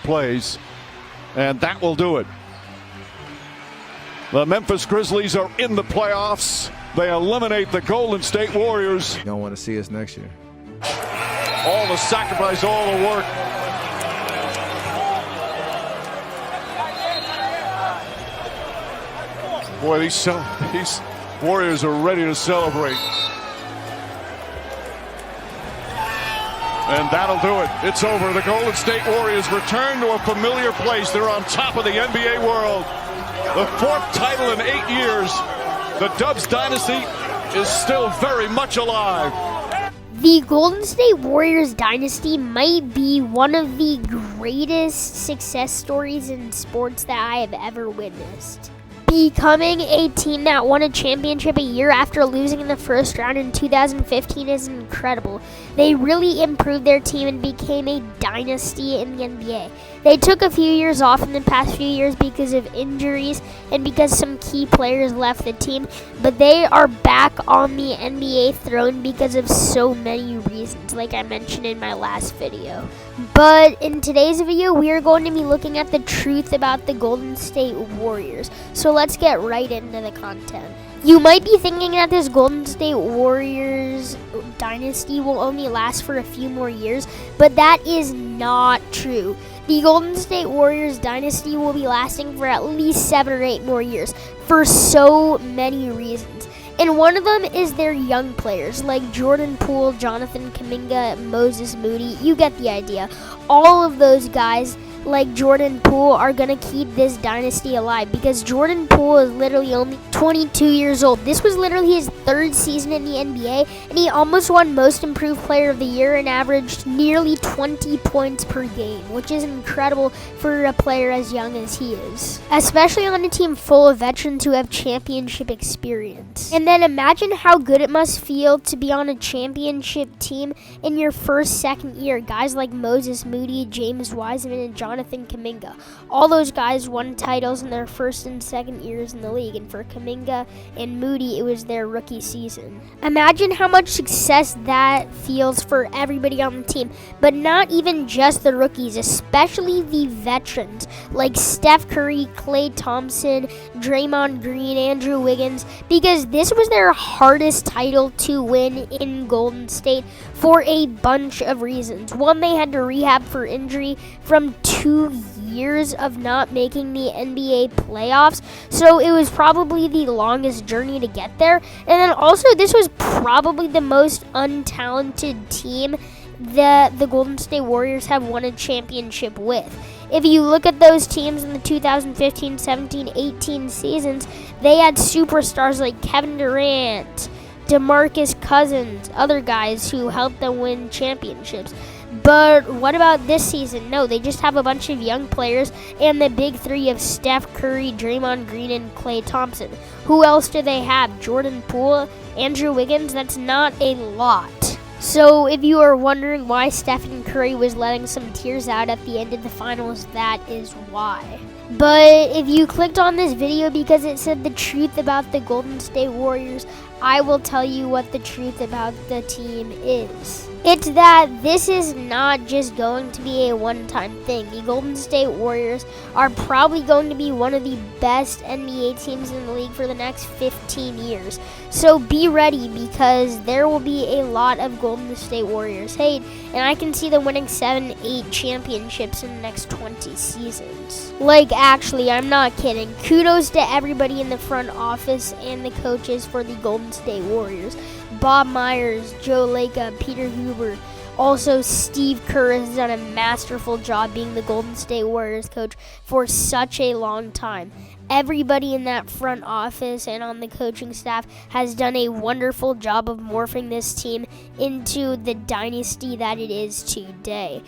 plays, and that will do it. The Memphis Grizzlies are in the playoffs. They eliminate the Golden State Warriors. You don't want to see us next year. All the sacrifice, all the work. Boy, these Warriors are ready to celebrate. And that'll do it. It's over. The Golden State Warriors return to a familiar place. They're on top of the NBA world. The fourth title in 8 years. The Dubs dynasty is still very much alive. The Golden State Warriors dynasty might be one of the greatest success stories in sports that I have ever witnessed. Becoming a team that won a championship a year after losing in the first round in 2015 is incredible. They really improved their team and became a dynasty in the NBA. They took a few years off in the past few years because of injuries and because some key players left the team, but they are back on the NBA throne because of so many reasons, like I mentioned in my last video. But in today's video, we are going to be looking at the truth about the Golden State Warriors. So let's get right into the content. You might be thinking that this Golden State Warriors dynasty will only last for a few more years, but that is not true. The Golden State Warriors dynasty will be lasting for at least 7 or 8 more years for so many reasons. And one of them is their young players like Jordan Poole, Jonathan Kuminga, Moses Moody. You get the idea. All of those guys like Jordan Poole are going to keep this dynasty alive because Jordan Poole is literally only 22 years old. This was literally his 3rd season in the NBA, and he almost won Most Improved Player of the Year and averaged nearly 20 points per game, which is incredible for a player as young as he is, especially on a team full of veterans who have championship experience. And then imagine how good it must feel to be on a championship team in your first, second year. Guys like Moses Moody, James Wiseman, and Jonathan Kuminga. All those guys won titles in their first and second years in the league, and for Kuminga and Moody, it was their rookie season. Imagine how much success that feels for everybody on the team, but not even just the rookies, especially the veterans like Steph Curry, Klay Thompson, Draymond Green, Andrew Wiggins, because this was their hardest title to win in Golden State for a bunch of reasons. One, they had to rehab for injury from 2 years of not making the NBA playoffs, so it was probably the longest journey to get there. And then also, this was probably the most untalented team that the Golden State Warriors have won a championship with. If you look at those teams in the 2015, 17, 18 seasons, they had superstars like Kevin Durant, DeMarcus Cousins, other guys who helped them win championships. But what about this season? No, they just have a bunch of young players and the big three of Steph Curry, Draymond Green, and Klay Thompson. Who else do they have? Jordan Poole, Andrew Wiggins? That's not a lot. So if you are wondering why Stephen Curry was letting some tears out at the end of the finals, that is why. But if you clicked on this video because it said the truth about the Golden State Warriors, I will tell you what the truth about the team is. It's that this is not just going to be a one-time thing. The Golden State Warriors are probably going to be one of the best NBA teams in the league for the next 15 years. So be ready because there will be a lot of Golden State Warriors hate, and I can see them winning 7-8 championships in the next 20 seasons. Like, actually, I'm not kidding. Kudos to everybody in the front office and the coaches for the Golden State Warriors. Bob Myers, Joe Lacob, Peter Huber. Also, Steve Kerr has done a masterful job being the Golden State Warriors coach for such a long time. Everybody in that front office and on the coaching staff has done a wonderful job of morphing this team into the dynasty that it is today.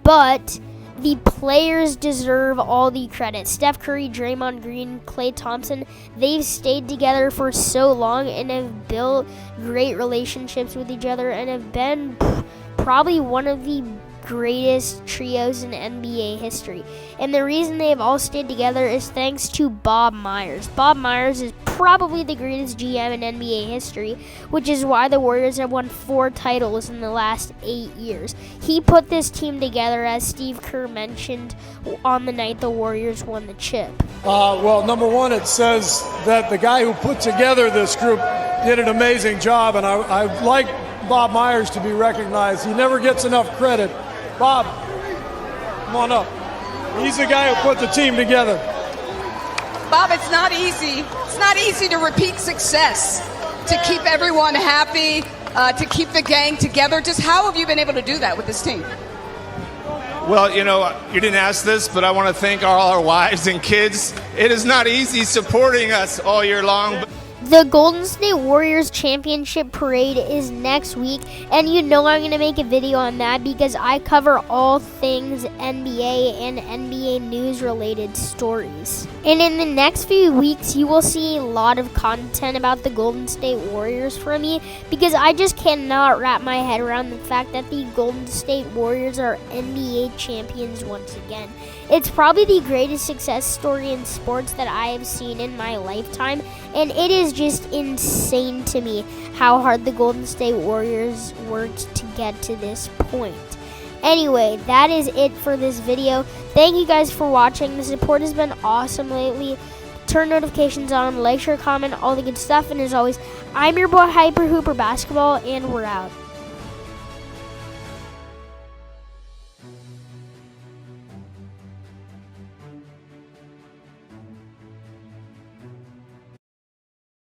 But the players deserve all the credit. Steph Curry, Draymond Green, Klay Thompson, they've stayed together for so long and have built great relationships with each other and have been probably one of the greatest trios in NBA history. And the reason they have all stayed together is thanks to Bob Myers. Bob Myers is probably the greatest GM in NBA history, which is why the Warriors have won 4 titles in the last 8 years. He put this team together, as Steve Kerr mentioned, on the night the Warriors won the chip. Well, number one, it says that the guy who put together this group did an amazing job, and I like Bob Myers to be recognized. He never gets enough credit. Bob, come on up. He's the guy who put the team together. Bob, it's not easy. It's not easy to repeat success, to keep everyone happy, to keep the gang together. Just how have you been able to do that with this team? Well, you know, you didn't ask this, but I want to thank all our wives and kids. It is not easy supporting us all year long. The Golden State Warriors Championship Parade is next week, and you know I'm going to make a video on that because I cover all things NBA and NBA news-related stories. And in the next few weeks, you will see a lot of content about the Golden State Warriors from me because I just cannot wrap my head around the fact that the Golden State Warriors are NBA champions once again. It's probably the greatest success story in sports that I have seen in my lifetime, and it is just insane to me how hard the Golden State Warriors worked to get to this point. Anyway, that is it for this video. Thank you guys for watching. The support has been awesome lately. Turn notifications on, like, share, comment, all the good stuff, and as always, I'm your boy Hyper Hooper Basketball, and we're out.